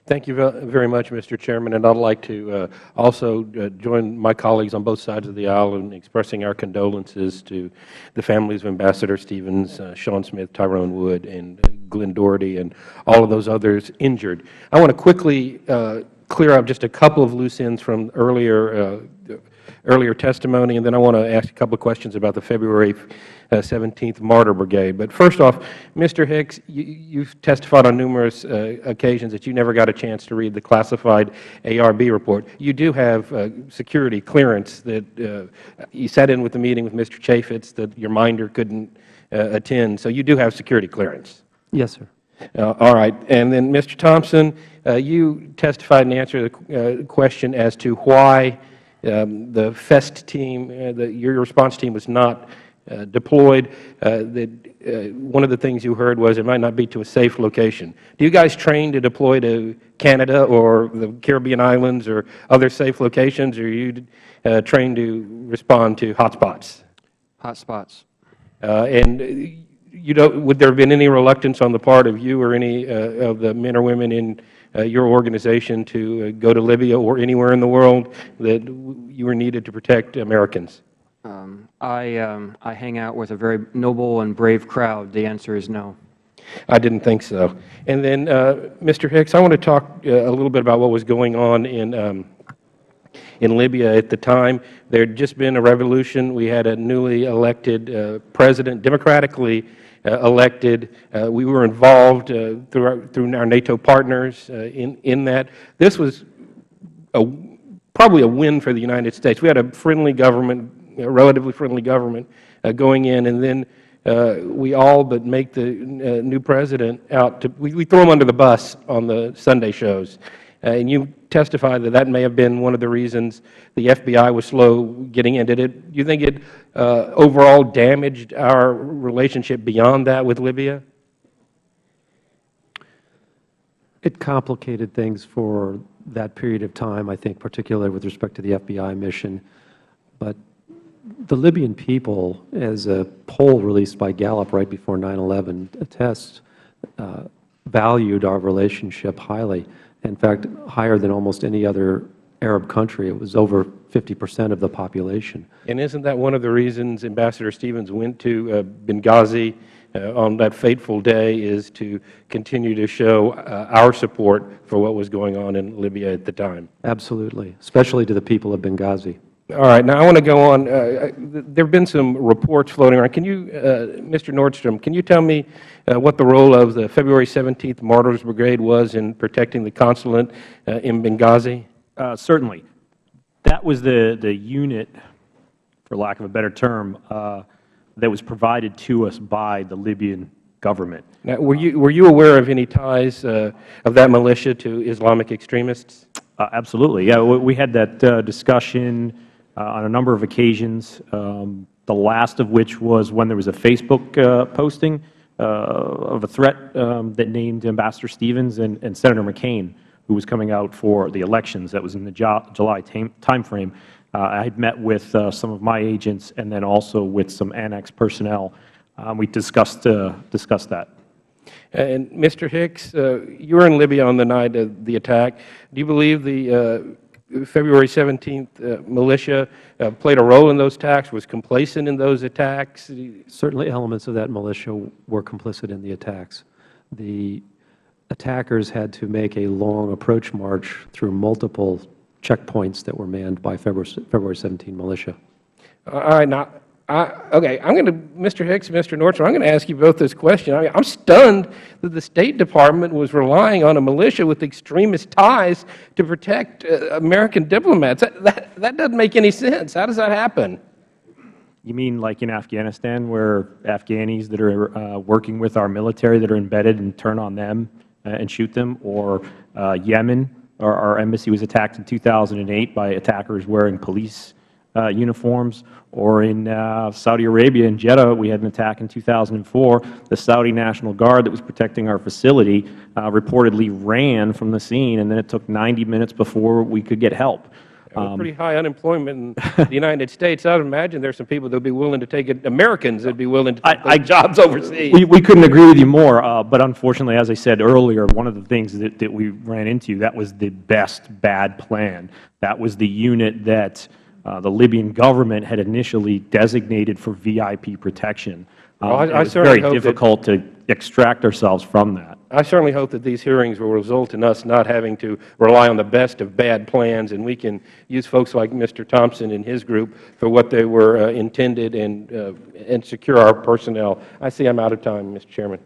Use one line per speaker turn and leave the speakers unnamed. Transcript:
Thank you very much, Mr. Chairman, and I'd like to also join my colleagues on both sides of the aisle in expressing our condolences to the families of Ambassador Stevens, Sean Smith, Tyrone Wood, and Glenn Doherty, and all of those others injured. I want to quickly clear up just a couple of loose ends from earlier testimony, and then I want to ask a couple of questions about the February 17th Martyr Brigade. But first off, Mr. Hicks, you've testified on numerous occasions that you never got a chance to read the classified ARB report. You do have security clearance that you sat in with the meeting with Mr. Chaffetz that your minder couldn't attend, so you do have security clearance.
Yes, sir.
All right. And then, Mr. Thompson, you testified and answered the question as to why the FEST team, your response team, was not deployed. One of the things you heard was it might not be to a safe location. Do you guys train to deploy to Canada or the Caribbean islands or other safe locations, or are you trained to respond to hotspots?
Hotspots.
And would there have been any reluctance on the part of you or any of the men or women in your organization to go to Libya or anywhere in the world that you were needed to protect Americans?
I hang out with a very noble and brave crowd. The answer is no.
I didn't think so. And then, Mr. Hicks, I want to talk a little bit about what was going on in Libya at the time. There had just been a revolution. We had a newly elected president, democratically elected. We were involved through our NATO partners in that. This was probably a win for the United States. We had a friendly government, a relatively friendly government going in, and then we all but make the new president out. We throw him under the bus on the Sunday shows. And you testified that that may have been one of the reasons the FBI was slow getting in. Do you think it overall damaged our relationship beyond that with Libya?
It complicated things for that period of time, I think, particularly with respect to the FBI mission. But the Libyan people, as a poll released by Gallup right before 9/11 attests, valued our relationship highly. In fact, higher than almost any other Arab country. It was over 50% of the population.
And isn't that one of the reasons Ambassador Stevens went to Benghazi on that fateful day, is to continue to show our support for what was going on in Libya at the time?
Absolutely, especially to the people of Benghazi.
All right. Now, I want to go on. There have been some reports floating around. Can you, Mr. Nordstrom, can you tell me what the role of the February 17th Martyrs Brigade was in protecting the consulate in Benghazi?
Certainly. That was the unit, for lack of a better term, that was provided to us by the Libyan government.
Now, were you aware of any ties of that militia to Islamic extremists?
Absolutely. Yeah, we had that discussion on a number of occasions, the last of which was when there was a Facebook posting of a threat that named Ambassador Stevens and Senator McCain, who was coming out for the elections. That was in the July timeframe. I had met with some of my agents and then also with some annex personnel. We discussed that.
And Mr. Hicks, you were in Libya on the night of the attack. Do you believe the February 17th militia played a role in those attacks, was complacent in those attacks?
Certainly elements of that militia were complicit in the attacks. The attackers had to make a long approach march through multiple checkpoints that were manned by February 17 militia.
All right. Now, okay, I'm going to, Mr. Hicks, Mr. Nordstrom, I'm going to ask you both this question. I'm stunned that the State Department was relying on a militia with extremist ties to protect American diplomats. That doesn't make any sense. How does that happen?
You mean like in Afghanistan, where Afghanis that are working with our military that are embedded and turn on them and shoot them, or Yemen, our embassy was attacked in 2008 by attackers wearing police uniforms, or in Saudi Arabia, in Jeddah, we had an attack in 2004. The Saudi National Guard that was protecting our facility reportedly ran from the scene, and then it took 90 minutes before we could get help.
With pretty high unemployment in the United States, I would imagine there's some people that would be willing to take it, Americans that would be willing to take those jobs overseas.
We couldn't agree with you more, but unfortunately, as I said earlier, one of the things that we ran into, that was the best bad plan. That was the unit that the Libyan government had initially designated for VIP protection.
Well,
it was very difficult to extract ourselves from that.
I certainly hope that these hearings will result in us not having to rely on the best of bad plans, and we can use folks like Mr. Thompson and his group for what they were intended and secure our personnel. I see I'm out of time, Mr. Chairman.